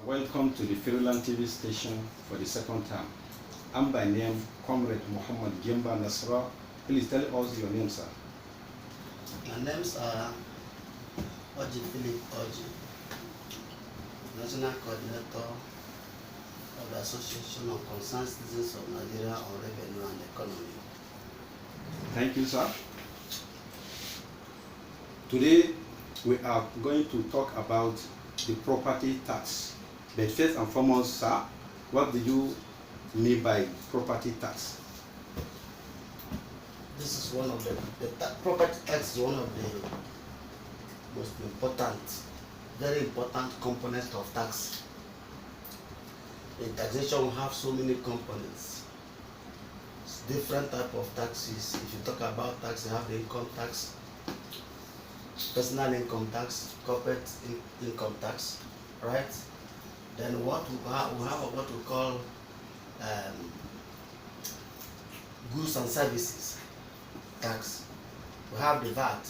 Welcome to the Firulan TV station for the second time. I'm by name Comrade Muhammad Gimba Nasra. Please tell us your name, sir. My names are Orji Philip, National Coordinator of the Association of Concerned Citizens of Nigeria on Revenue and Economy. Thank you, sir. Today we are going to talk about the property tax. But first and foremost, sir, what do you mean by property tax? This is one of the property tax is one of the most important, very important components of tax. In taxation, we have so many components. It's different type of taxes. If you talk about tax, you have the income tax, personal income tax, corporate income tax, right? Then what we have what we call goods and services tax. We have the VAT,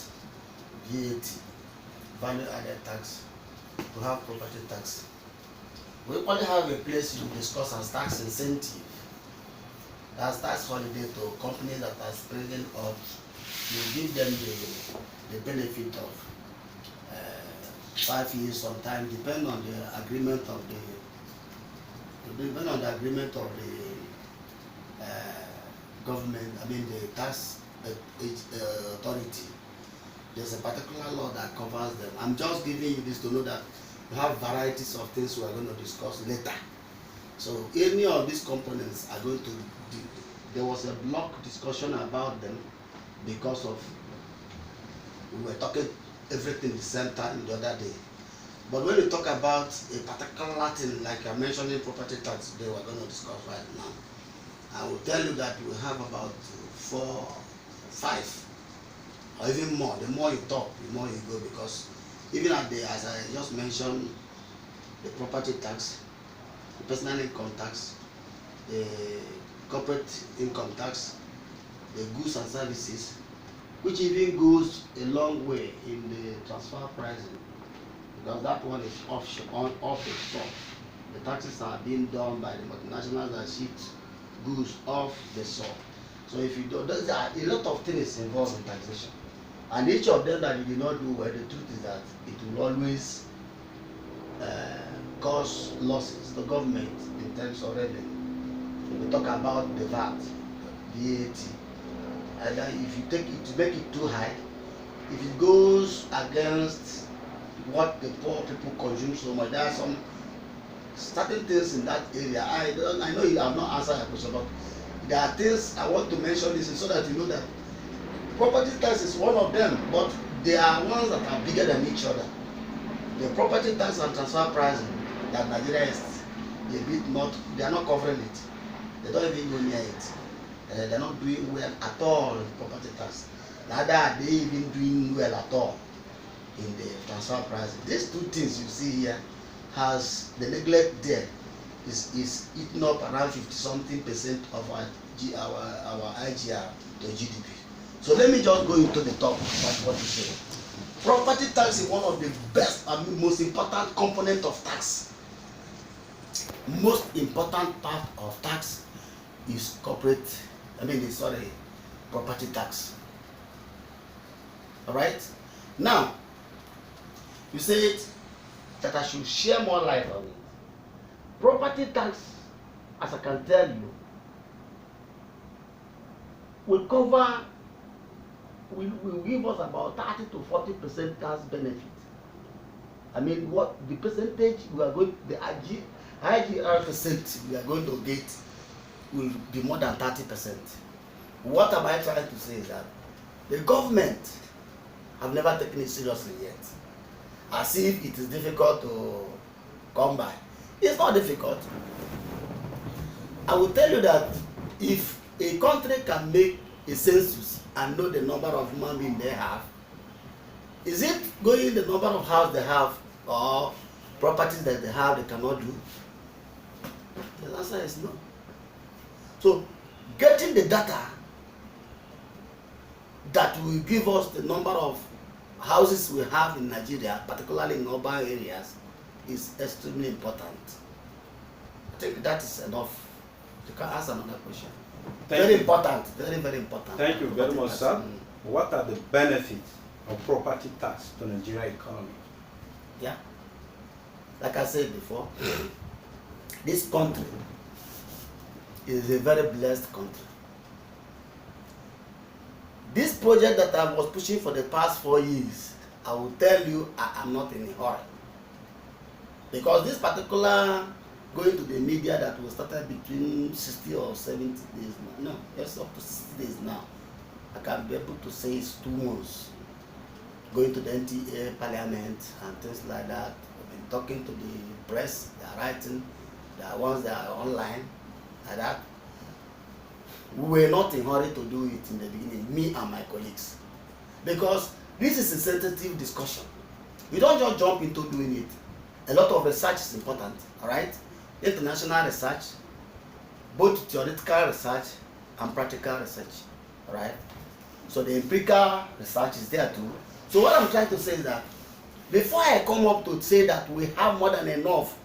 value added tax. We have property tax. We only have a place you discuss as tax incentive. That's tax holiday to companies that are springing up. You give them the benefit of 5 years sometime, depend on the agreement of the government, I mean the tax authority. There's a particular law that covers them. I'm just giving you this to know that we have varieties of things we are going to discuss later. So any of these components are going to there was a block discussion about them because of we were talking everything the same time the other day. But when you talk about a particular thing, like I mentioned in property tax today, we're going to discuss right now. I will tell you that we have about 4, 5, or even more. The more you talk, the more you go, because even at the, as I just mentioned, the property tax, the personal income tax, the corporate income tax, the goods and services, which even goes a long way in the transfer pricing, because that one is off the shop. The taxes are being done by the multinationals that ship goods off the shop. So if you do, there are a lot of things involved in taxation, and each of them that you do not do well, the truth is that it will always cause losses to government in terms of revenue. We talk about the VAT, and if you take it to make it too high, if it goes against what the poor people consume so much, there are some certain things in that area. I know you have not answered your question, but there are things I want to mention this so that you know that property tax is one of them, but there are ones that are bigger than each other. The property tax and transfer pricing that Nigeria is a bit not, they are not covering it. They don't even go near it. They're not doing well at all in property tax. Neither are they even doing well at all in the transfer pricing. These two things you see here has the neglect there is eating up around 50-something% of our IGR to GDP. So let me just go into the top of what you say. Property tax is one of the best and most important component of tax. Most important part of tax is property tax. All right. Now, you said that I should share more light on it. Property tax, as I can tell you, will give us about 30 to 40% tax benefit. I mean, what the percentage we are going, the IGR percent we are going to get will be more than 30%. What am I trying to say is that the government have never taken it seriously yet, as if it is difficult to come by. It's not difficult. I will tell you that if a country can make a census and know the number of human beings they have, is it going the number of houses they have or properties that they have they cannot do? The answer is no. So getting the data that will give us the number of houses we have in Nigeria, particularly in urban areas, is extremely important. I think that is enough. You can ask another question. Very important, very important. Thank you very much, tax. sir. What are the benefits of property tax to Nigerian economy? Yeah. Like I said before, this country is a very blessed country. This project that I was pushing for the past 4 years, I will tell you I am not in a hurry. Because this particular going to the media that was started between 60 or 70 days now, no, it's up to 60 days now. I can be able to say it's 2 months. Going to the NTA parliament and things like that. I've been talking to the press, they are writing, they are ones that are online, like that. We were not in a hurry to do it in the beginning, me and my colleagues. Because this is a sensitive discussion. You don't just jump into doing it. A lot of research is important, all right? International research, both theoretical research and practical research, all right? So the empirical research is there too. So what I'm trying to say is that before I come up to say that we have more than enough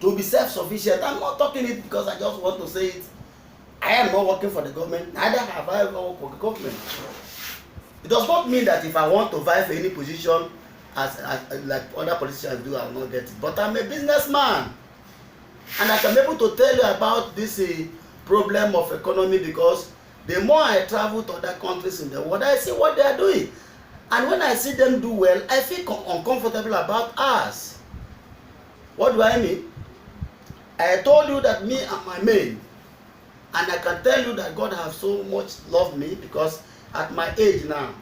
to be self-sufficient, I'm not talking it because I just want to say it. I am not working for the government, neither have I ever worked for the government. It does not mean that if I want to vie for any position as like other politicians do, I will not get it. But I'm a businessman. And I can be able to tell you about this problem of economy because the more I travel to other countries in the world, I see what they are doing. And when I see them do well, I feel uncomfortable about us. What do I mean? I told you that me and my maid, and I can tell you that God has so much loved me because at my age now,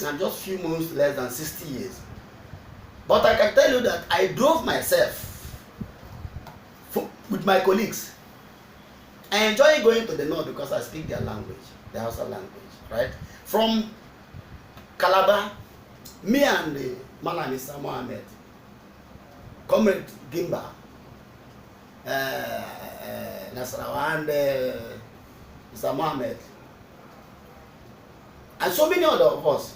I'm just few months less than 60 years. But I can tell you that I drove myself with my colleagues. I enjoy going to the north because I speak their language, the Hausa language, right? From Calabar, me and Malam Mr. Mohammed, Comrade Gimba, Nasarawa and Mr. Mohammed, and so many other of us,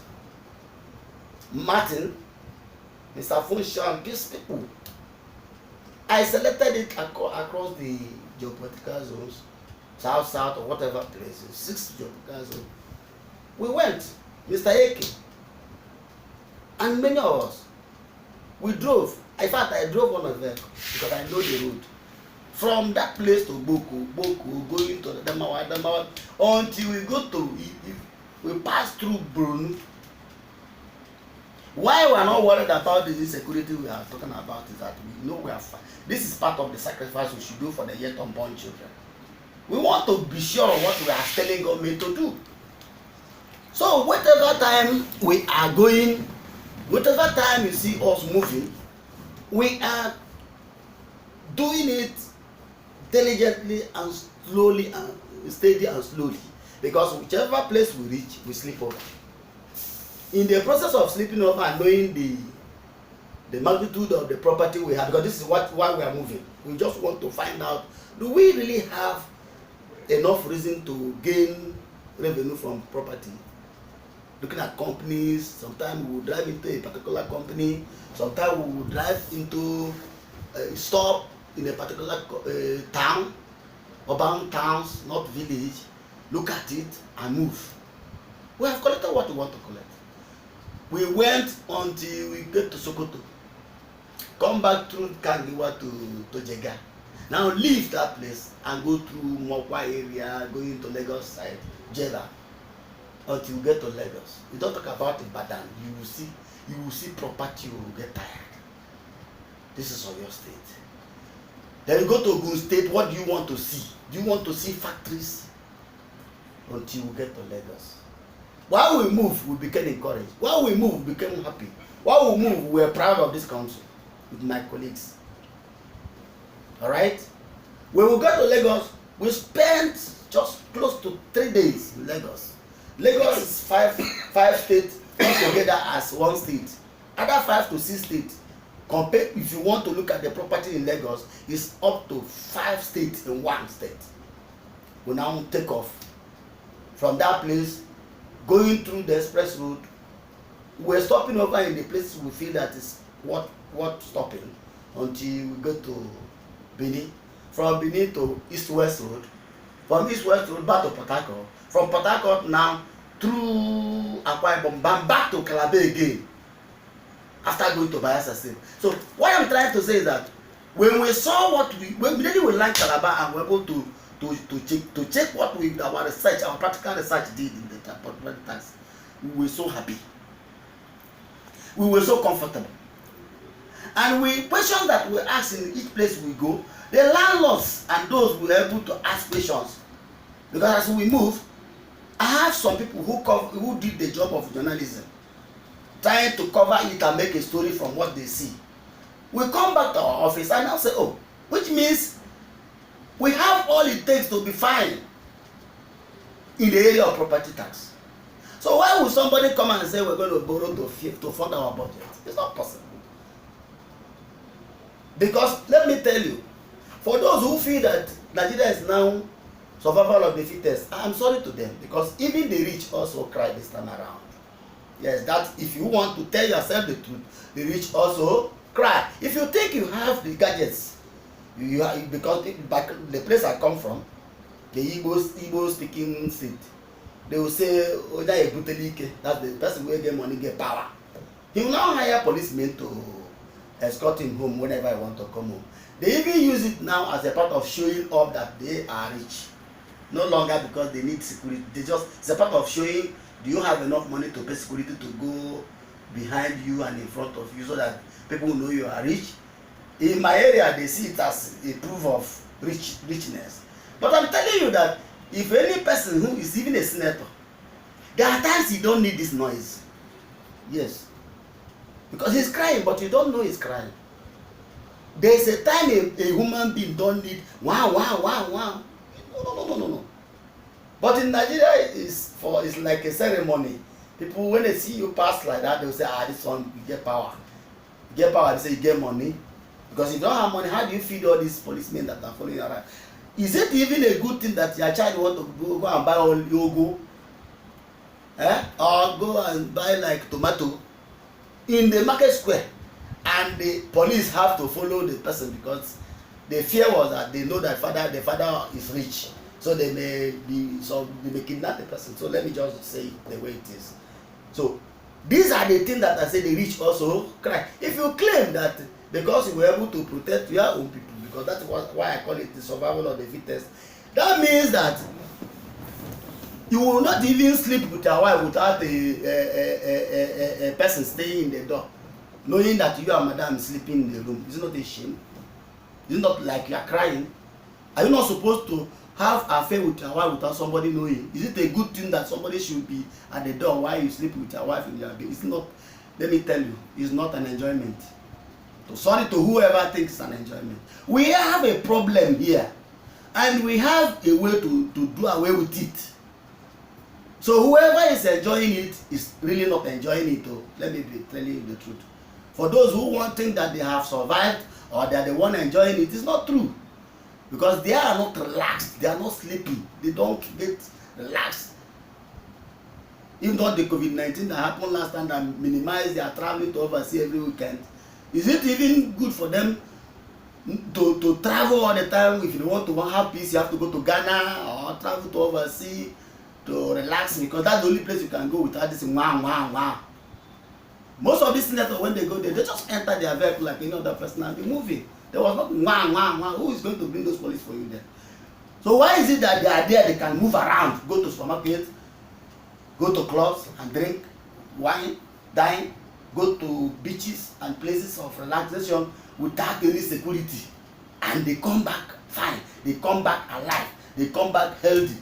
Martin, Mr. Funshan, these people, I selected it across the geopolitical zones, south, or whatever places, 6 geopolitical zones. We went, Mr. Eke, and many of us, we drove. In fact, I drove one of them because I know the road. From that place to Boko, going to the Damawa, until we go to, we pass through Brunei. Why we are not worried about the insecurity we are talking about is that we know we are fine. This is part of the sacrifice we should do for the yet unborn children. We want to be sure of what we are telling government to do. So whatever time we are going, whatever time you see us moving, we are doing it diligently and slowly and steady and slowly. Because whichever place we reach, we sleep over. In the process of sleeping over and knowing the magnitude of the property we have, because this is why we are moving. We just want to find out, do we really have enough reason to gain revenue from property? Looking at companies, sometimes we will drive into a particular company, sometimes we will drive into a stop in a particular town, urban towns, not village, look at it and move. We have collected what we want to collect. We went until we get to Sokoto, come back through Kangiwa to Jega. Now leave that place and go through Mokwa area, going to Lagos side, Jeddah, until you get to Lagos. We don't talk about Ibadan. You will see property, you will get tired. This is Oyo State. Then you go to Ogun State, what do you want to see? Do you want to see factories? Until we get to Lagos. While we move, we became encouraged. While we move, we became happy. While we move, we were proud of this council with my colleagues. All right? When we got to Lagos, we spent just close to 3 days in Lagos. Lagos is five states put together as one state. Other 5 to 6 states. Compare, if you want to look at the property in Lagos, it's up to 5 states in one state. We now take off from that place, going through the express road. We're stopping over in the places we feel that is what stopping. until we go to Benin. From Benin to East-West Road. From East-West Road back to Port Harcourt. From Port Harcourt now through Akwa Ibom, back to Calabar again. After going to Bayelsa State. So what I'm trying to say is that when we saw when we learned Calabar and we were able to check what our research, our practical research did in the property tax, we were so happy. We were so comfortable. And we questions that we ask in each place we go, the landlords and those were able to ask questions. Because as we move, I have some people who did the job of journalism, trying to cover it and make a story from what they see. We come back to our office and now say, oh, which means we have all it takes to be fine in the area of property tax. So why would somebody come and say we're going to borrow to fund our budget? It's not possible. Because let me tell you, for those who feel that Nigeria is now survival of the fittest, I am sorry to them, because even the rich also cry this time around. Yes, that if you want to tell yourself the truth, the rich also cry. If you think you have the gadgets, because the place I come from, the Igbo speaking state, they will say, oh, that's the person who get money, get power. He will now hire policemen to escort him home whenever I want to come home. They even use it now as a part of showing off that they are rich. No longer because they need security. It's a part of showing, do you have enough money to pay security to go behind you and in front of you so that people will know you are rich. In my area, they see it as a proof of richness. But I'm telling you that if any person who is even a senator, there are times he don't need this noise. Yes. Because he's crying, but you don't know he's crying. There's a time a human being don't need wow. No. But in Nigeria, it's like a ceremony. People, when they see you pass like that, they'll say, this one, you get power. You get power, they say you get money. Because if you don't have money, how do you feed all these policemen that are following you around? Is it even a good thing that your child want to go and buy all yogo? Or go and buy like tomato in the market square, and the police have to follow the person because the fear was that they know that the father is rich, so they may kidnap the person. So let me just say it the way it is. So these are the things that I say the rich also cry. If you claim that because you were able to protect your own people, because that's why I call it the survival of the fittest, that means that you will not even sleep with your wife without a person staying in the door, knowing that you and madam sleeping in the room. Is it not a shame? Is it not like you are crying? Are you not supposed to have an affair with your wife without somebody knowing? Is it a good thing that somebody should be at the door while you sleep with your wife in your bed? It's not. Let me tell you, it's not an enjoyment. So sorry to whoever thinks it's an enjoyment. We have a problem here, and we have a way to do away with it. So whoever is enjoying it is really not enjoying it. Let me be telling you the truth. For those who think that they have survived or that they want to enjoy it, it's not true. Because they are not relaxed, they are not sleeping, they don't get relaxed. Even though the COVID-19 that happened last time that minimized their traveling to overseas every weekend, is it even good for them to travel all the time? If you want to have peace, you have to go to Ghana or travel to overseas to relax, because that's the only place you can go without this wow. Most of these senators, when they go there, they just enter their vehicle like any other person and be moving. There was not wow. Who is going to bring those police for you there? So why is it that they are there, they can move around, go to supermarket, go to clubs and drink wine, dine, go to beaches and places of relaxation without any security, and they come back fine, they come back alive, they come back healthy?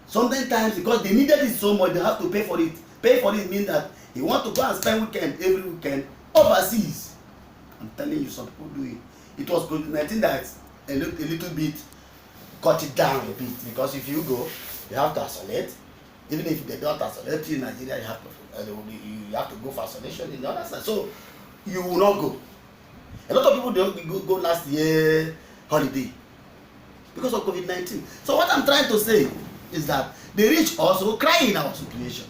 Sometimes because they needed it so much, they have to pay for it. Pay for it means that you want to go and spend every weekend overseas. I'm telling you, some people do it. It was COVID-19 that a little bit cut it down a bit, because if you go, you have to isolate. Even if they don't isolate you in Nigeria, you have to go for isolation in the other side. So you will not go. A lot of people don't go last year holiday because of COVID-19. So what I'm trying to say is that the rich also cry in our situation.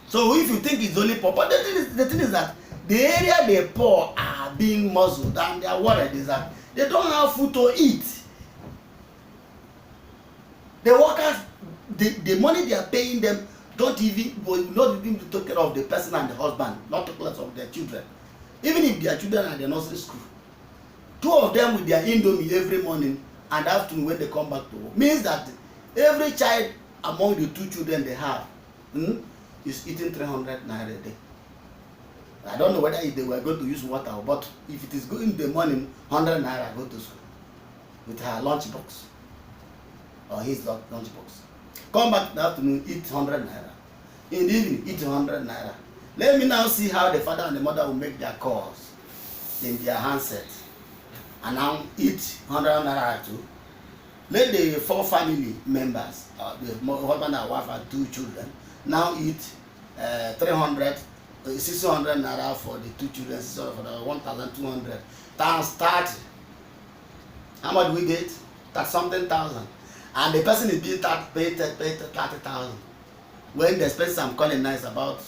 So if you think it's only poor, but the thing is that the area the poor are being muzzled and they are worried is that they don't have food to eat. The workers, the money they are paying them will not even take care of the person and the husband, not take care of their children. Even if their children are in the nursery school, 2 of them with their indomie every morning and afternoon when they come back to work means that every child among the 2 children they have is eating 300 naira a day. I don't know whether if they were going to use water, but if it is going in the morning, 100 naira go to school with her lunch box or his lunch box. Come back in the afternoon, eat 100 naira. In the evening, eat 100 naira. Let me now see how the father and the mother will make their calls in their handset and now eat 100 naira too. Let the 4 family members, the husband and wife and 2 children, now eat 600 naira for the 2 children, 600 for the 1,200 times 30. How much do we get? That's something thousand. And the person is being paid 30,000. When the expenses I'm calling now is about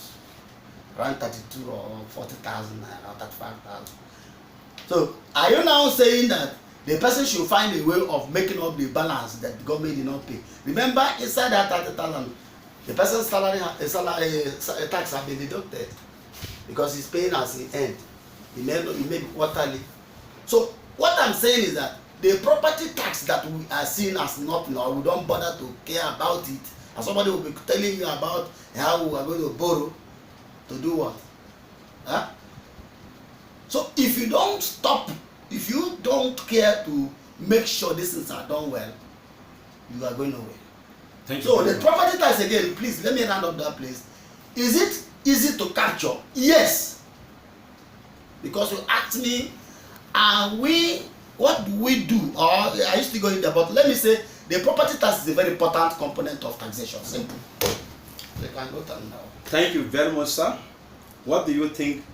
around 32 or 40,000 or 35,000. So are you now saying that the person should find a way of making up the balance that the government did not pay? Remember, inside that 30,000, the person's salary tax has been deducted because he's paying as he earned. He may be quarterly. So what I'm saying is that the property tax that we are seeing as nothing, or we don't bother to care about it, and somebody will be telling you about how we are going to borrow to do what? Huh? So if you don't stop, if you don't care to make sure these things are done well, you are going nowhere. Thank you. So the property tax again, please let me round up that place. Is it easy to capture? Yes. Because you asked me, what do we do? Or I used to go in there, but let me say the property tax is a very important component of taxation. Simple. You can go down now. Thank you very much, sir. What do you think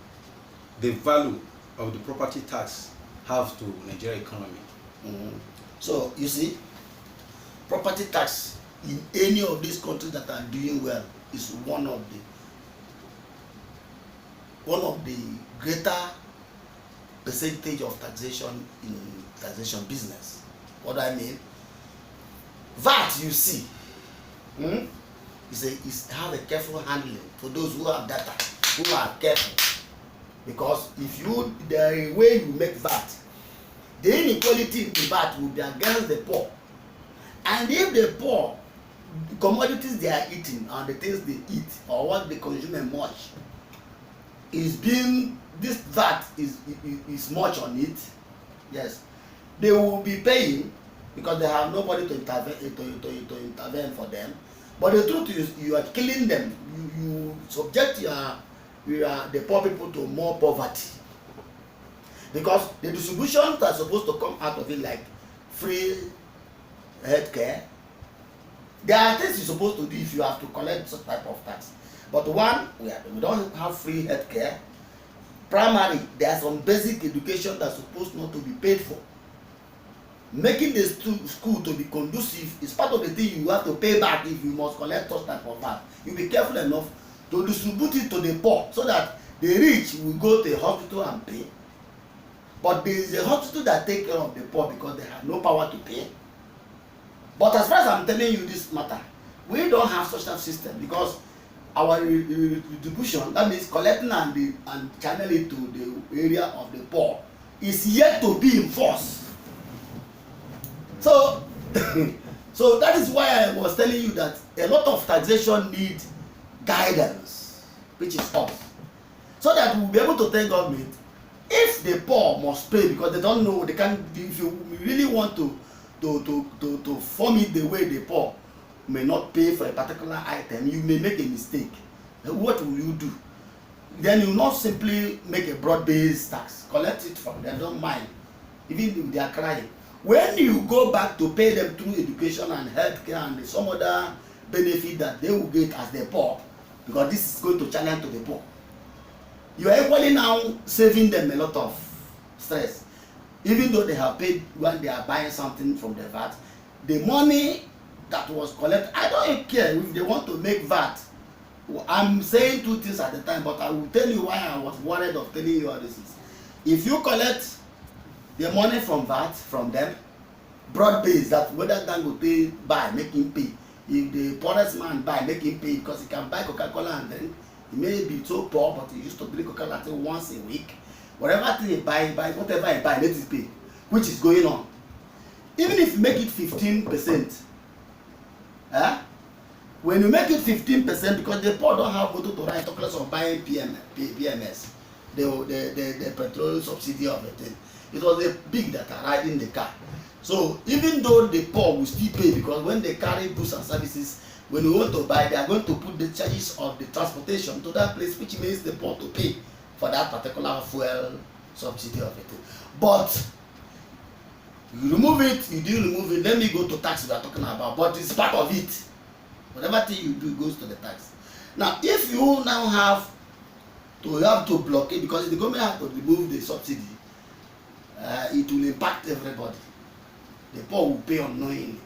the value of the property tax have to Nigeria economy? So you see, property tax in any of these countries that are doing well is one of the greater percentage of taxation in taxation business. What do I mean? VAT, you see, is have a careful handling for those who have data, who are careful. Because if the way you make VAT, the inequality in the VAT will be against the poor. And if the poor, the commodities they are eating and the things they eat or what they consume much is being, this VAT is much on it, yes, they will be paying because they have nobody to intervene for them. But the truth is, you are killing them. You subject the poor people to more poverty. Because the distributions that are supposed to come out of it, like free healthcare, there are things you're supposed to do if you have to collect such type of tax. But one, we don't have free healthcare. Primary, there are some basic education that's supposed not to be paid for. Making the school to be conducive is part of the thing you have to pay back if you must collect such type of VAT. You be careful enough to distribute it to the poor so that the rich will go to a hospital and pay. But there is a hospital that take care of the poor because they have no power to pay. But as far as I'm telling you this matter, we don't have such a system because our redistribution, that means collecting and channeling to the area of the poor, is yet to be enforced. So, so that is why I was telling you that a lot of taxation need guidance, which is us, so that we'll be able to tell government if the poor must pay because they don't know, they can't. If you really want to form it the way the poor may not pay for a particular item, you may make a mistake. What will you do? Then you will not simply make a broad-based tax. Collect it from them, don't mind, even if they are crying. When you go back to pay them through education and healthcare and some other benefit that they will get as the poor, because this is going to challenge to the poor, you are equally now saving them a lot of stress. Even though they have paid when they are buying something from the VAT, the money that was collected, I don't care if they want to make VAT I'm saying two things at a time, but I will tell you why I was worried of telling you all this. If you collect the money from VAT from them, broad base, that whether Dangote buy, make him pay. If the poorest man buy, make him pay, because he can buy Coca-Cola and drink. He may be so poor, but he used to drink Coca-Cola once a week. Whatever thing he buy, whatever he buy, let it pay, which is going on. Even if you make it 15%, when you make it 15%, because the poor don't have motor to ride, talk less of buying PMS, the petrol subsidy of the thing. It was the big that are riding the car. So even though the poor will still pay, because when they carry goods and services, when you want to buy, they are going to put the charges of the transportation to that place, which means the poor to pay for that particular fuel subsidy of it. But you remove it, you do remove it. Let me go to tax we are talking about, but it's part of it. Whatever thing you do goes to the tax. Now, if you now have to blockade, because the government have to remove the subsidy, it will impact everybody. The poor will pay unknowingly.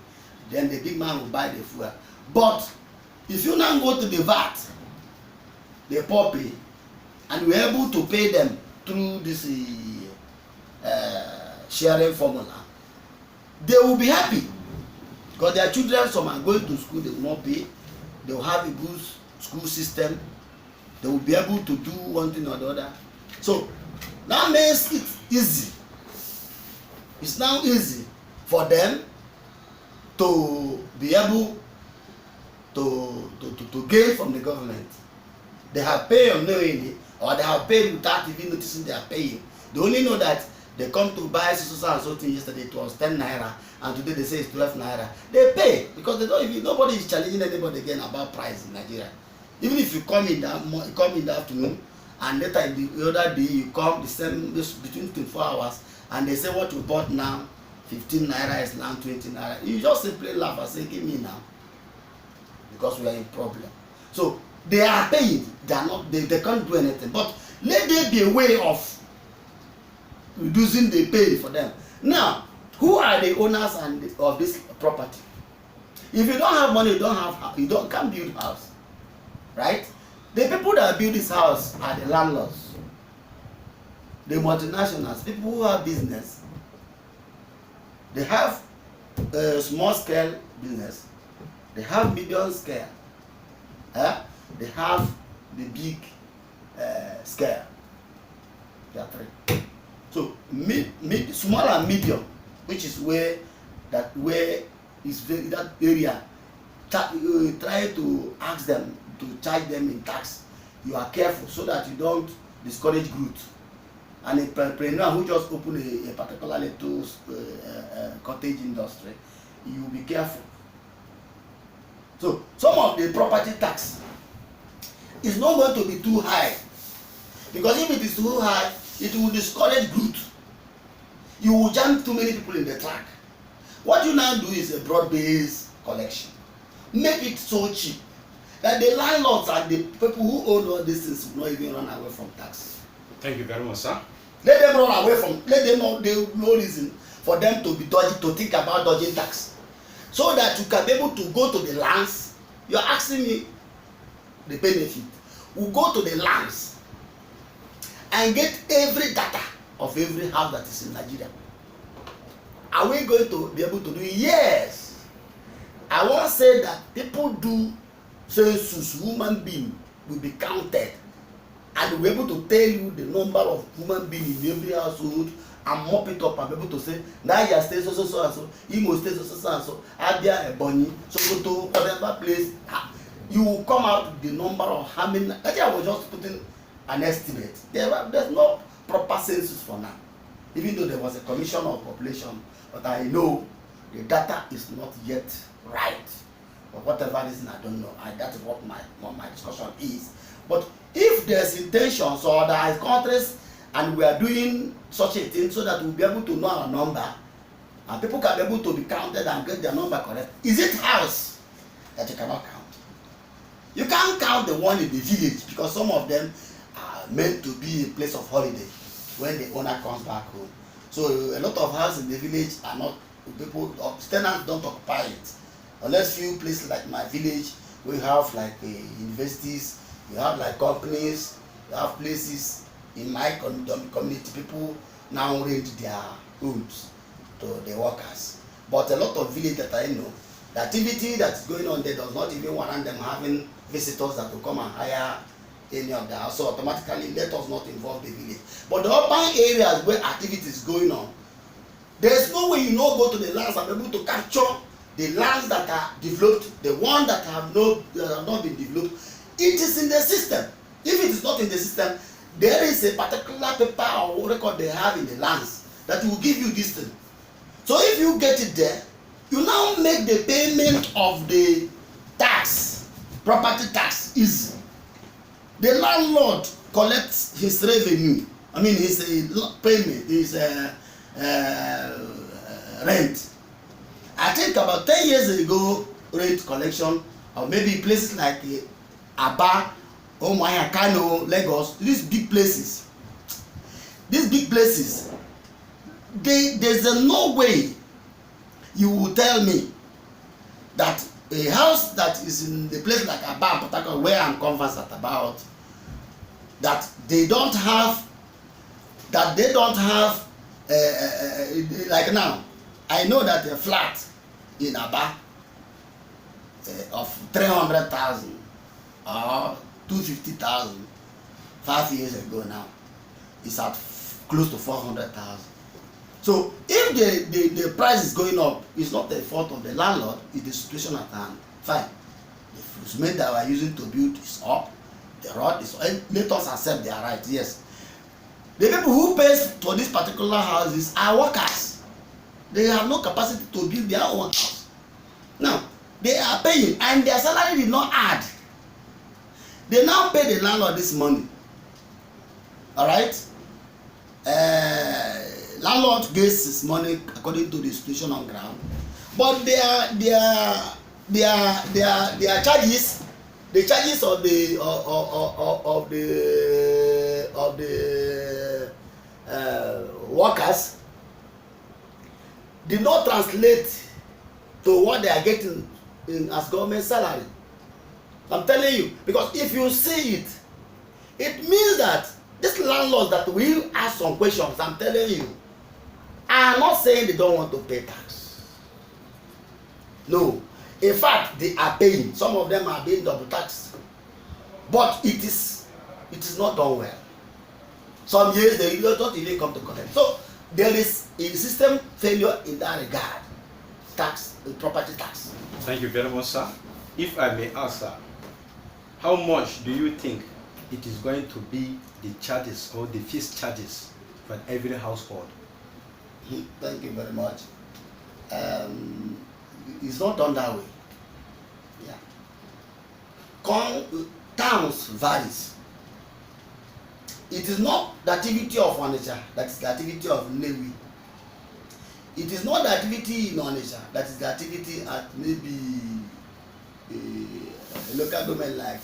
Then the big man will buy the fuel. But if you now go to the VAT, the poor pay, and you're able to pay them through this sharing formula, they will be happy, because their children, some are going to school, they will not pay. They will have a good school system. They will be able to do one thing or the other. So that makes it easy. It's now easy for them to be able to gain from the government. They have paid unknowingly, or they have paid without even noticing they are paying. They only know that they come to buy so and so thing yesterday, it was 10 naira, and today they say it's 12 naira. They pay, because they don't even, nobody is challenging anybody again about price in Nigeria. Even if you come in the afternoon, and later in the other day you come the same between 24 hours, and they say what you bought now 15 naira is now 20 naira, you just simply laugh and say give me now, because we are in problem. So they are paying, they are not, they can't do anything. But let there be a way of reducing the pay for them. Now, who are the owners of this property? If you don't have money, you can't build house, right? The people that build this house are the landlords, the multinationals, people who have business. They have small scale business, they have medium scale, they have the big scale. There are three. So small and medium, which is where that area, you try to ask them to charge them in tax. You are careful so that you don't discourage growth. And a entrepreneur who just open a particular little cottage industry, you will be careful. So some of the property tax is not going to be too high, because if it is too high, it will discourage growth. You will jam too many people in the track. What you now do is a broad-based collection. Make it so cheap that the landlords and the people who own all these things will not even run away from tax. Thank you very much, sir. Let them run away from, let them know there is no reason for them to be dodging, to think about dodging tax. So that you can be able to go to the lands. You're asking me the benefit. We'll go to the lands and get every data of every house that is in Nigeria. Are we going to be able to do it? Yes. I want to say that people do census, human being will be counted, and we're able to tell you the number of human beings in every household and mop it up and be able to say Niger State so and so, Imo State so and so, Abia, Ebonyi, Sokoto, whatever place. You will come out with the number of how many. I think I was just putting an estimate. There's no proper census for now, even though there was a commission of population, but I know the data is not yet right. For whatever reason, I don't know. That is what my discussion is. But if there's intentions, or there are countries and we are doing such a thing so that we'll be able to know our number, and people can be able to be counted and get their number correct, is it house that you cannot count? You can't count the one in the village, because some of them are meant to be a place of holiday when the owner comes back home. So a lot of houses in the village are not, people, tenants don't occupy it. Unless few places like my village We have like universities, you have like companies, you have places. In my community, people now rent their homes to the workers. But a lot of villages that I know, the activity that's going on there does not even warrant them having visitors that will come and hire any of the house. So automatically let us not involve the village. But the urban areas where activity is going on, there's no way you no go to the lands and be able to capture the lands that are developed, the ones that have not been developed. It is in the system. If it is not in the system, there is a particular paper or record they have in the lands that will give you this thing. So if you get it there, you now make the payment of the tax, property tax, easy. The landlord collects his revenue, I mean his payment, his rent. I think about 10 years ago, rent collection, or maybe places like Aba, Umuahia, Kano, Lagos, these big places, there's no way you will tell me that a house that is in the place like Aba, Port Harcourt, where I'm conversant about, that they don't have like now, I know that a flat in Aba of 300,000 or 250,000 5 years ago now is at close to 400,000. So if the price is going up, it's not the fault of the landlord, it's the situation at hand. Fine, the cement that we are using to build is up, the rod is up, and let us accept their right. Yes, the people who pay for these particular houses are workers. They have no capacity to build their own house. Now they are paying and their salary did not add. They now pay the landlord this money. All right, landlord gets his money according to the situation on ground, but their charges, the charges of the workers did not translate to what they are getting in as government salary. I'm telling you, because if you see it, it means that these landlords that will ask some questions, I'm telling you, are not saying they don't want to pay tax. No, in fact, they are paying. Some of them are being double taxed, but it is not done well. Some years they don't even come to collect. So there is a system failure in that regard. Tax, property tax. Thank you very much, sir. If I may ask, sir, how much do you think it is going to be the charges or the fees charges for every household? Thank you very much. It's not done that way. Yeah. Towns varies. It is not the activity of Onitsha that is the activity of Nnewi. It is not the activity in Onitsha that is the activity at maybe a local government like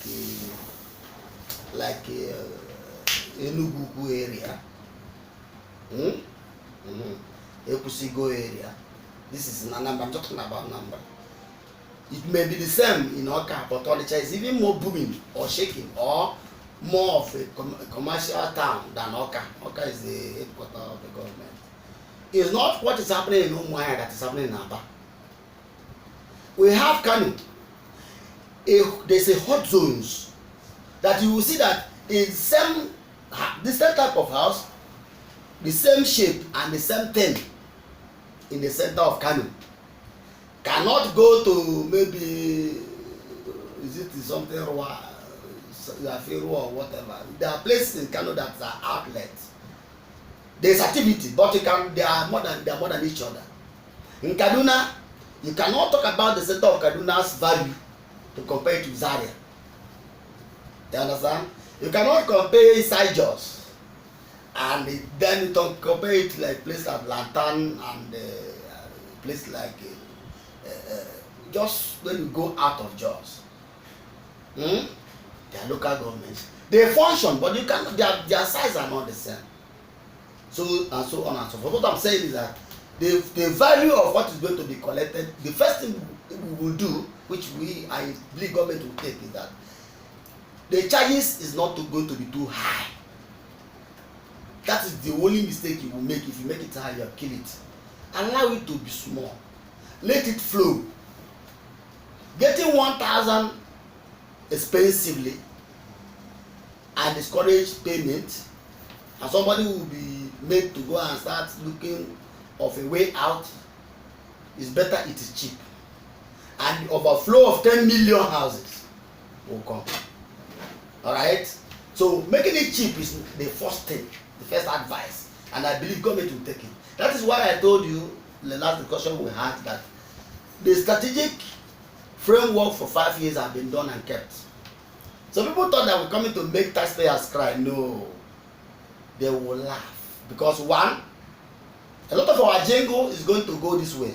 Enugu area, Ekusigo area. This is Anambra. I'm talking about Anambra. It may be the same in Oka, but Onitsha is even more booming or shaking or more of a commercial town than Oka. Oka is the headquarters of the government. It's not what is happening in Umuahia that is happening in Aba. We have Kano. There's a hot zones that you will see that in same type of house, the same shape and the same thing in the center of Kano cannot go to maybe is it something or whatever. There are places in Kano that are outlets. There's activity, but they are more than each other. In Kaduna, you cannot talk about the center of Kaduna's value to compare it to Zaria. You understand? You cannot compare inside Jos and then you compare it like place like Lantan and place like just when you go out of Jos. They are local governments. They function, but you cannot. Their size are not the same. So and so on and so forth. What I'm saying is that the value of what is going to be collected, the first thing we will do, which I believe government will take, is that the charges is not going to be too high. That is the only mistake you will make. If you make it high, you'll kill it. Allow it to be small. Let it flow. Getting 1,000 expensively and discourage payment, and somebody will be made to go and start looking of a way out, is better. It is cheap, and the overflow of 10 million houses will come. All right, so making it cheap is the first thing, the first advice, and I believe government will take it. That is why I told you in the last discussion we had that the strategic framework for 5 years have been done and kept. So people thought that we're coming to make taxpayers cry. No, they will laugh, because one, a lot of our jingle is going to go this way.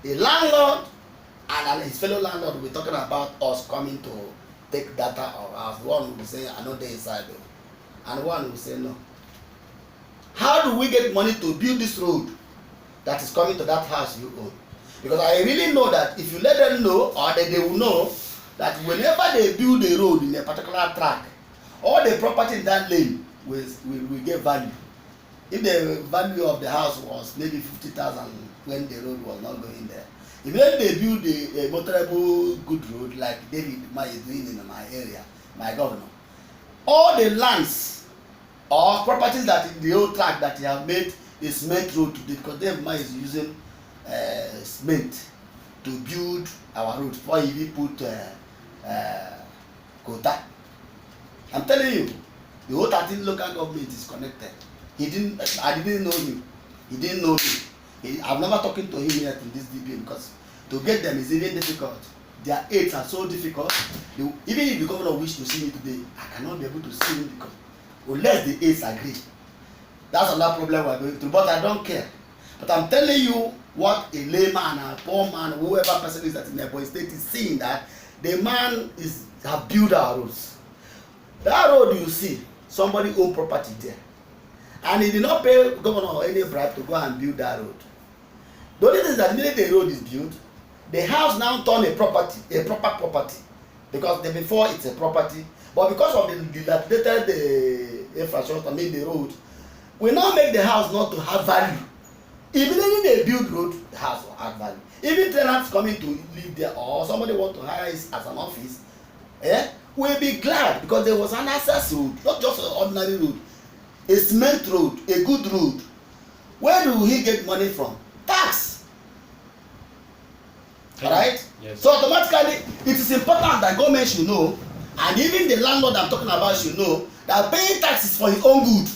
The landlord and his fellow landlord will be talking about us coming to take data of us. One will say, I know they inside though, and one will say no. How do we get money to build this road that is coming to that house you own? Because I really know that if you let them know, or that they will know, that whenever they build a road in a particular track, all the property in that lane will get value. If the value of the house was maybe 50,000 when the road was not going there, if then they build a motorable good road like David is doing in my area, my governor, all the lands or properties that in the old track that he have made a cement road today, because David is using cement to build our road before he even put quota. I'm telling you, the whole 13 local government is connected. I didn't know him. He didn't know me. I've never talked to him yet in this DBA, because to get them is even difficult. Their aids are so difficult. Even if the governor wish to see me today, I cannot be able to see him, because unless the aids agree. That's another problem we're going through. But I don't care. But I'm telling you what a layman, a poor man, whoever person is that in Ebonyi State is seeing, that the man have built our roads. That road you see, somebody own property there, and he did not pay governor any bribe to go and build that road. The only thing is that immediately the road is built, the house now turn a proper property, because before it's a property, but because of the dilapidated infrastructure, the road, we now make the house not to have value. Immediately they build road, the house will have value. Even tenants coming to live there, or somebody want to hire it as an office, will be glad, because there was an access road, not just an ordinary road, a cement road, a good road. Where do he get money from? Tax. Alright? Yes. So automatically, it is important that government should know, and even the landlord I'm talking about should know, that paying tax is for his own good.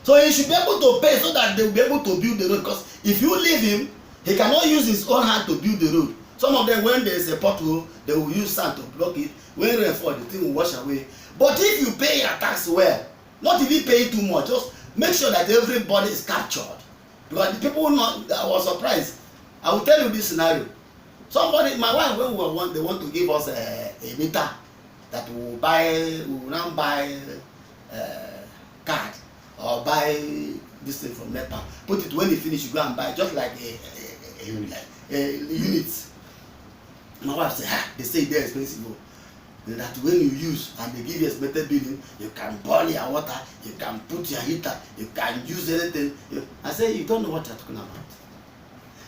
So he should be able to pay so that they will be able to build the road, because if you leave him, he cannot use his own hand to build the road. Some of them, when there is a pothole, they will use sand to block it. When rain fall, the thing will wash away. But if you pay your tax well, not even pay too much, just make sure that everybody is captured. Because the people I was surprised. I will tell you this scenario. Somebody, my wife, when they want to give us a meter that we will now buy card or buy this thing from NEPA. Put it, when you finish, you go and buy just like a unit. My wife said, they say they're expensive. That when you use and they give you estimated billing, you can boil your water, you can put your heater, you can use anything. I say, you don't know what you're talking about.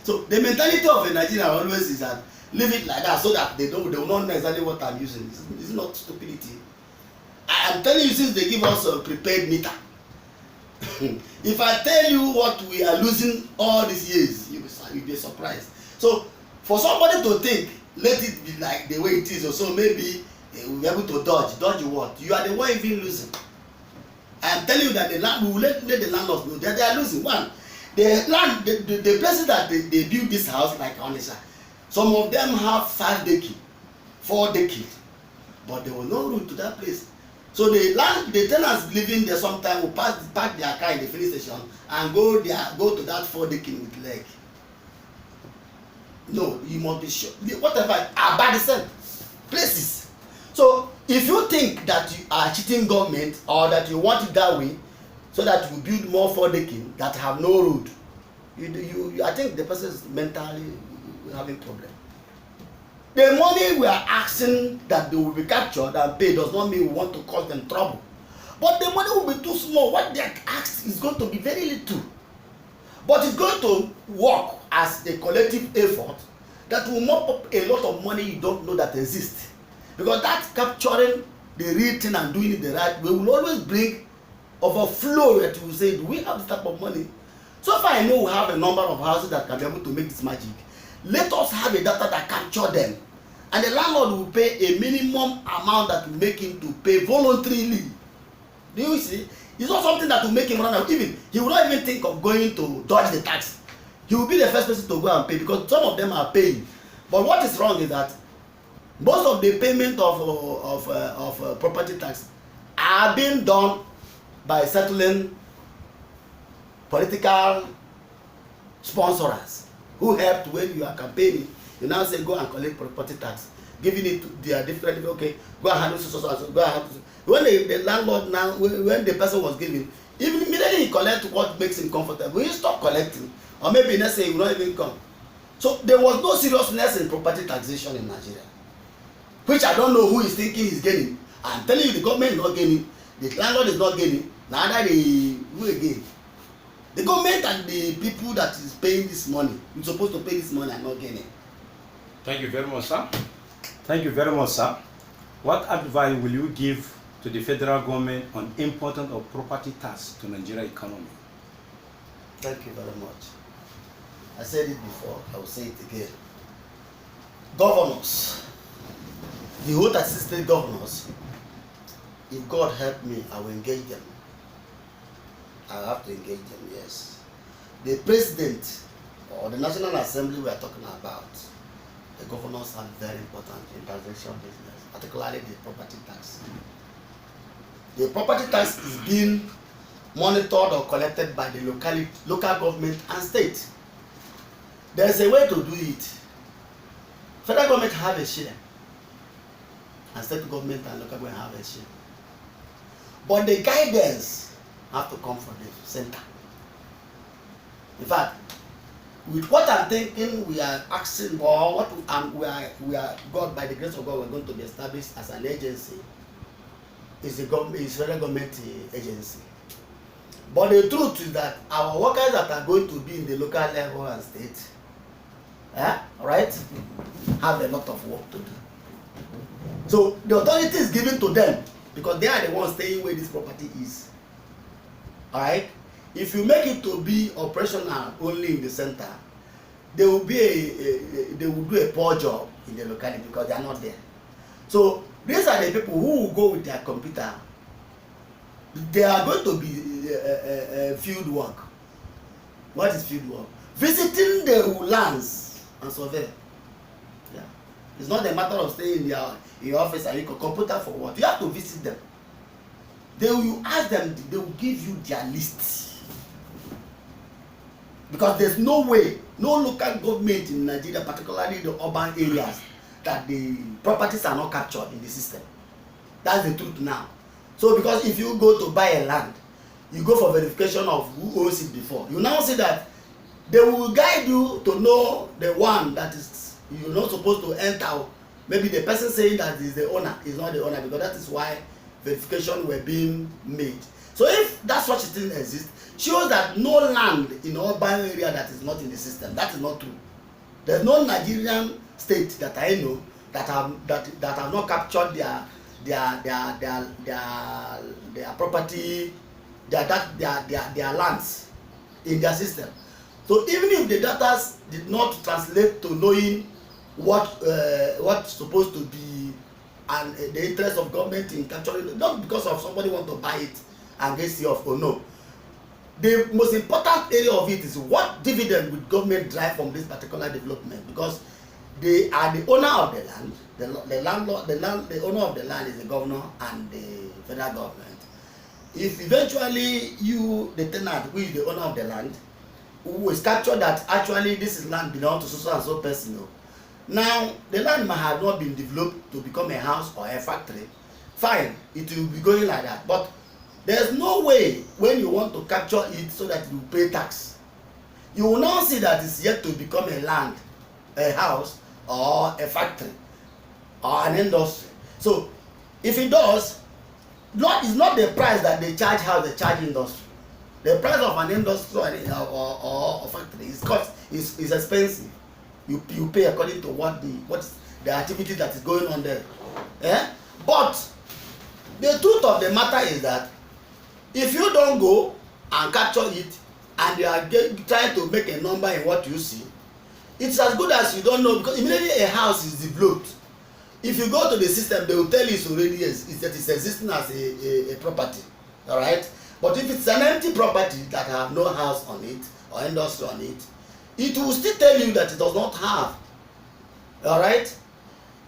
So the mentality of a Nigerian always is that leave it like that, so that they will not know exactly what I'm using. It's not stupidity. I am telling you, since they give us a prepaid meter, if I tell you what we are losing all these years, you'll be surprised. So for somebody to think, let it be like the way it is, or so maybe we'll be able to dodge what? You are the one even losing. I am telling you that we will let the landlords know that they are losing. One, the places that they build this house, like Onisha, some of them have 5 decades, 4 decades, but there was no route to that place. So the tenants living there sometimes will park their car in the filling station and go to that 4 decade with leg. No, you must be sure. Whatever are by the same places. So if you think that you are cheating government, or that you want it that way, so that you build more 4 decade that have no road, I think the person is mentally having problem. The money we are asking that they will be captured and paid does not mean we want to cause them trouble. But the money will be too small. What they are asked is going to be very little. But it's going to work as a collective effort that will mop up a lot of money you don't know that exists. Because that capturing the real thing and doing it the right way will always bring overflow that you will say, do we have this type of money? So far I know we have a number of houses that can be able to make this magic. Let us have a data that capture them. And the landlord will pay a minimum amount that will make him to pay voluntarily. Do you see? It's not something that will make him run out. Even he will not even think of going to dodge the tax. He will be the first person to go and pay because some of them are paying. But what is wrong is that most of the payment of property tax are being done by settling political sponsors who helped when you are campaigning. You now say go and collect property tax, giving it to their different, okay, go and handle so go and handle so. When the landlord now, when the person was giving, even immediately he collect what makes him comfortable, he stop collecting, or maybe next say he will not even come. So there was no seriousness in property taxation in Nigeria, which I don't know who is thinking is gaining. I'm telling you, the government is not gaining, the landlord is not gaining, neither the who again. The government and the people that is paying this money, you're supposed to pay this money, are not gaining. Thank you very much, sir. Thank you very much, sir. What advice will you give to the federal government on importance of property tax to Nigeria economy? Thank you very much. I said it before, I will say it again. Governors, the whole assistant governors, if God help me, I will engage them. I have to engage them, yes. The president or the National Assembly we are talking about, the governors are very important in taxation business, particularly the property tax. The property tax is being monitored or collected by the local government and state. There is a way to do it. Federal government have a share, and state government and local government have a share. But the guidance have to come from the center. In fact, with what I'm thinking, we are asking, or what we are God, by the grace of God, we're going to be established as an agency. Is the government, is federal government agency. But the truth is that our workers that are going to be in the local level and state, right, have a lot of work to do. So the authority is given to them because they are the ones staying where this property is. All right. If you make it to be operational only in the center, they will be they will do a poor job in the locality because they are not there. So these are the people who will go with their computer. They are going to be field work. What is field work? Visiting the lands and survey. Yeah. It's not a matter of staying in your office and you can computer for what. You have to visit them. They will ask them, they will give you their list. Because there's no way, no local government in Nigeria, particularly the urban areas, that the properties are not captured in the system. That's the truth now. So because if you go to buy a land, you go for verification of who owns it before. You now see that they will guide you to know the one that is you're not supposed to enter. Maybe the person saying that is the owner is not the owner, because that is why verification were being made. So if that such a thing exists, shows that no land in urban area that is not in the system. That is not true. There's no Nigerian state that I know that have not captured their property, their lands in their system. So even if the data did not translate to knowing what's supposed to be and the interest of government in capturing, not because of somebody want to buy it and get see off, or no. The most important area of it is what dividend would government drive from this particular development, because they are the owner of the land. The owner of the land is the governor and the federal government. If eventually you, the tenant, who is the owner of the land, who is captured that actually this land belongs to so and so person, now the land might have not been developed to become a house or a factory. Fine, it will be going like that. But there's no way when you want to capture it so that you pay tax. you will now see that it's yet to become a land, a house, or a factory, or an industry. So if it does, it's not the price that they charge house, they charge industry. The price of an industry or factory is expensive. You pay according to what's the activity that is going on there. But the truth of the matter is that if you don't go and capture it, and you are trying to make a number in what you see, it's as good as you don't know, because immediately a house is developed, if you go to the system, they will tell you it's already it's existing as a property. All right. But if it's an empty property that have no house on it or industry on it, it will still tell you that it does not have. All right.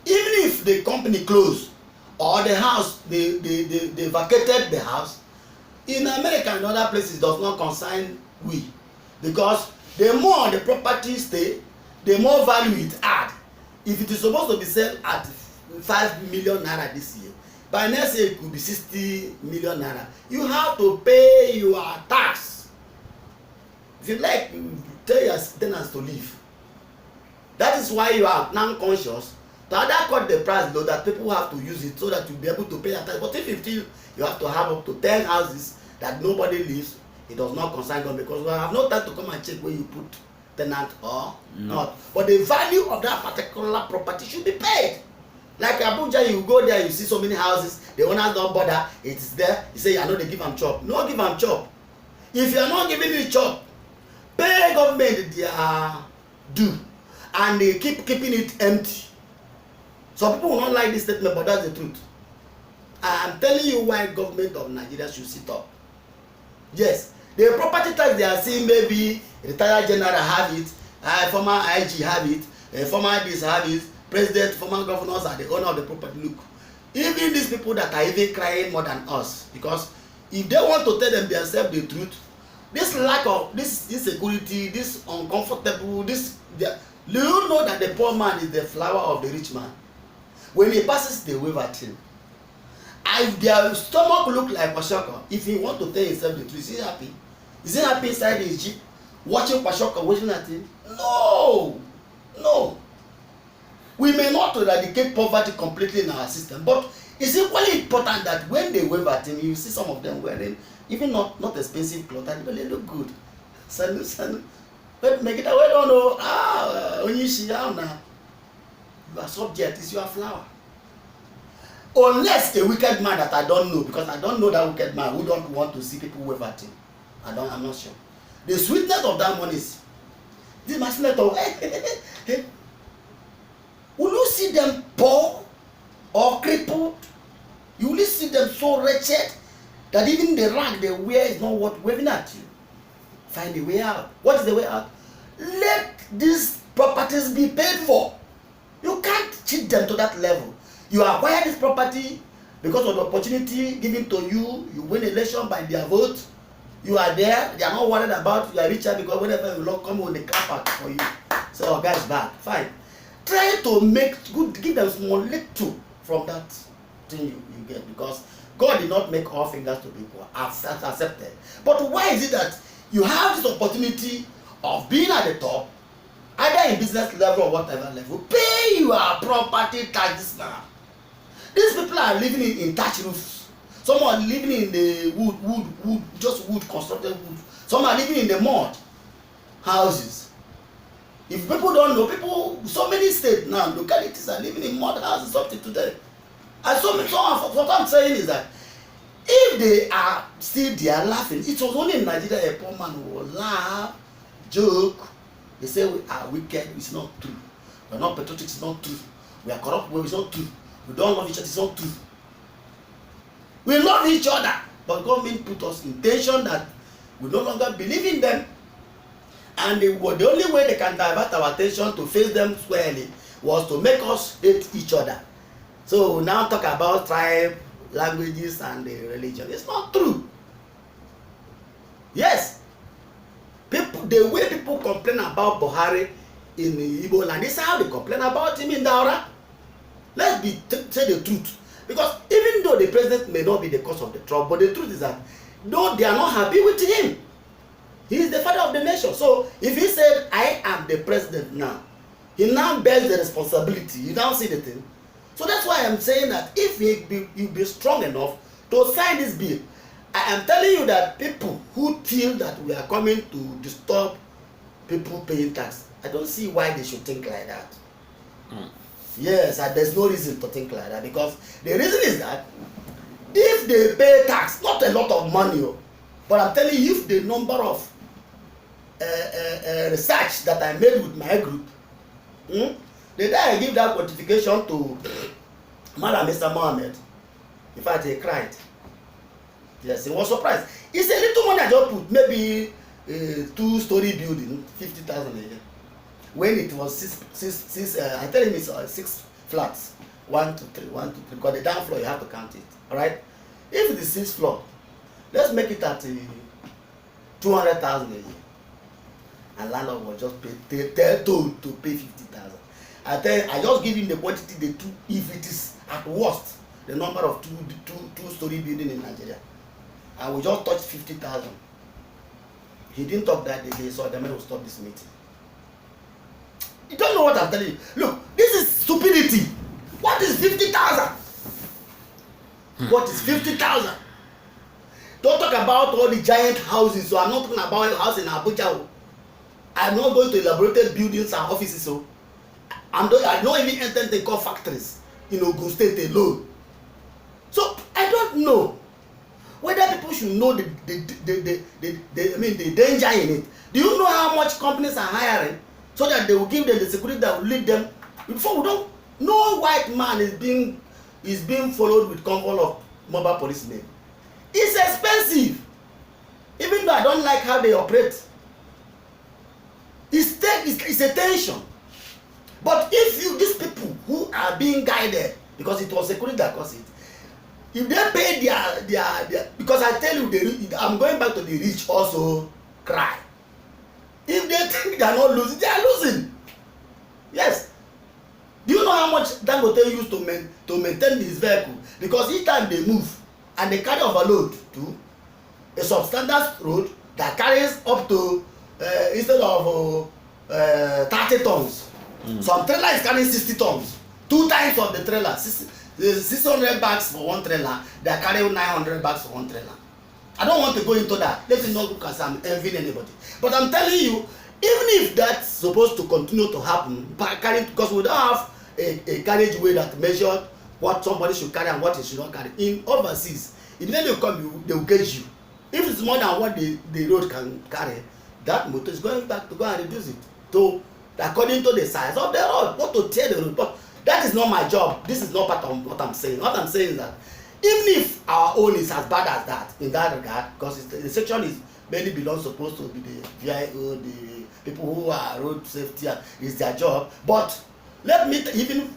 Even if the company closed or the house they vacated the house, in America and other places, does not concern we, because the more the property stay, the more value it add. If it is supposed to be sold at 5 million naira this year, by next year it could be 60 million naira. You have to pay your tax. If you like, tell your tenants to leave. That is why you are now conscious to either cut the price low that people have to use it so that you'll be able to pay your tax. But if you feel you have to have up to 10 houses that nobody lives, it does not concern them, because we have no time to come and check where you put tenant or not. But the value of that particular property should be paid. Like Abuja, you go there, you see so many houses, the owners don't bother, it is there, you say, I know they give them chop. No, give them chop. If you are not giving it chop, pay government their due, and they keeping it empty. Some people will not like this statement, but that's the truth. I am telling you why government of Nigeria should sit up. Yes, the property tax they are seeing, maybe retired general have it, former IG have it, former this have it, president, former governors are the owner of the property. Look, even these people that are even crying more than us, because if they want to tell them themselves the truth, this lack of this insecurity, this uncomfortable, do you know that the poor man is the flower of the rich man? When he passes, they wave at him. If their stomach look like Kwashiorkor, if he want to tell himself the truth, is he happy? Is he happy inside his jeep, watching Kwashiorkor, waiting at him? No, no. We may not eradicate poverty completely in our system, but it's equally important that when they wave at him, you see some of them wearing even not expensive clothes, and they look good. Sanu, but make it away, don't know. You are subject, is your flower. Unless a wicked man that I don't know, because I don't know that wicked man who don't want to see people wave at him. I'm not sure. The sweetness of that money is this masculine of will you see them poor or crippled? You will see them so wretched that even the rag they wear is not worth waving at you. Find a way out. What is the way out? Let these properties be paid for. You can't cheat them to that level. You acquire this property because of the opportunity given to you. You win election by their vote. You are there. They are not worried about you are richer, because whenever you come on, they clap out for you. So, guys, bad. Fine. Try to make good, give them small little from that thing you get, because God did not make all fingers to be equal. Accepted. But why is it that you have this opportunity of being at the top, either in business level or whatever level, pay your property taxes now? These people are living in thatch roofs. Some are living in the wood, just wood, constructed wood. Some are living in the mud houses. If people don't know, so many states now, localities are living in mud houses up to today. And what I'm saying is that if they are still there laughing, it was only in Nigeria a poor man will laugh, joke. They say we are wicked, it's not true. We are not patriotic, it's not true. We are corrupt, it's not true. We don't love each other, it's not true. We love each other, but government put us in tension that we no longer believe in them. And the only way they can divert our attention to face them squarely was to make us hate each other. So we now talk about tribe, languages, and religion. It's not true. Yes. The way people complain about Buhari in the Igbo land, this is how they complain about him in Daura. Let's say the truth. Because even though the president may not be the cause of the trouble, but the truth is that though they are not happy with him, He is the father of the nation. So if he said, I am the president now, he now bears the responsibility. You now see the thing. So that's why I'm saying that if you be strong enough to sign this bill, I am telling you that people who feel that we are coming to disturb people paying tax, I don't see why they should think like that. Yes, and there's no reason to think like that, because the reason is that if they pay tax, not a lot of money, but I'm telling you, if the number of research that I made with my group, the day I give that notification to Madam Mr. Mohammed, in fact, he cried. Yes, he was surprised. It's a little money I just put, maybe a 2-story building, 50,000 a year. When it was six I tell him it's 6 flats, 1 to 3, 1 to 3, because the down floor you have to count it. All right. If it is 6th floor, let's make it at 200,000 a year, and landlord will just told to pay 50,000. I just give him the quantity they do. If it is at worst the number of two-story building in Nigeria, I will just touch 50,000. He didn't talk that day, so the man will stop this meeting. You don't know what I'm telling you. Look, this is stupidity. What is 50,000? What is 50,000? Don't talk about all the giant houses. So I'm not talking about a house in Abuja. I'm not going to elaborated buildings and offices. So I don't even enter they call factories in Ogun State alone. So I don't know whether people should know the danger in it. Do you know how much companies are hiring so that they will give them the security that will lead them? Before we don't, no white man is being followed with convoy of mobile policemen. It's expensive. Even though I don't like how they operate, it's a tension. But if these people who are being guided, because it was security that caused it, if they pay their because I tell you, I'm going back to the rich also cry. If they think they are not losing, they are losing. Yes. Do you know how much Dangote used to maintain his vehicle? Because each time they move and they carry overload to a substandard road that carries up to instead of 30 tons. Some trailer is carrying 60 tons. 2 times of the trailer, 600 bags for one trailer. They are carrying 900 bags for one trailer. I don't want to go into that. Let me not look as I'm envying anybody. But I'm telling you, even if that's supposed to continue to happen, because we don't have a carriageway that measures what somebody should carry and what he should not carry. In overseas, if they come, they will gauge you. If it's more than what the road can carry, that motor is going back to go and reduce it to according to the size of the road, not to tear the road. But that is not my job. This is not part of what I'm saying. What I'm saying is that even if our own is as bad as that in that regard, because the section is mainly belongs supposed to be the VIO, the people who are road safety, is their job. But let me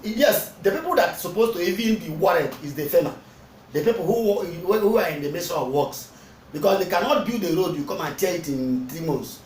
yes, the people that are supposed to even be worried is the FEMA, the people who are in the Ministry of Works, because they cannot build the road. You come and tear it in 3 months.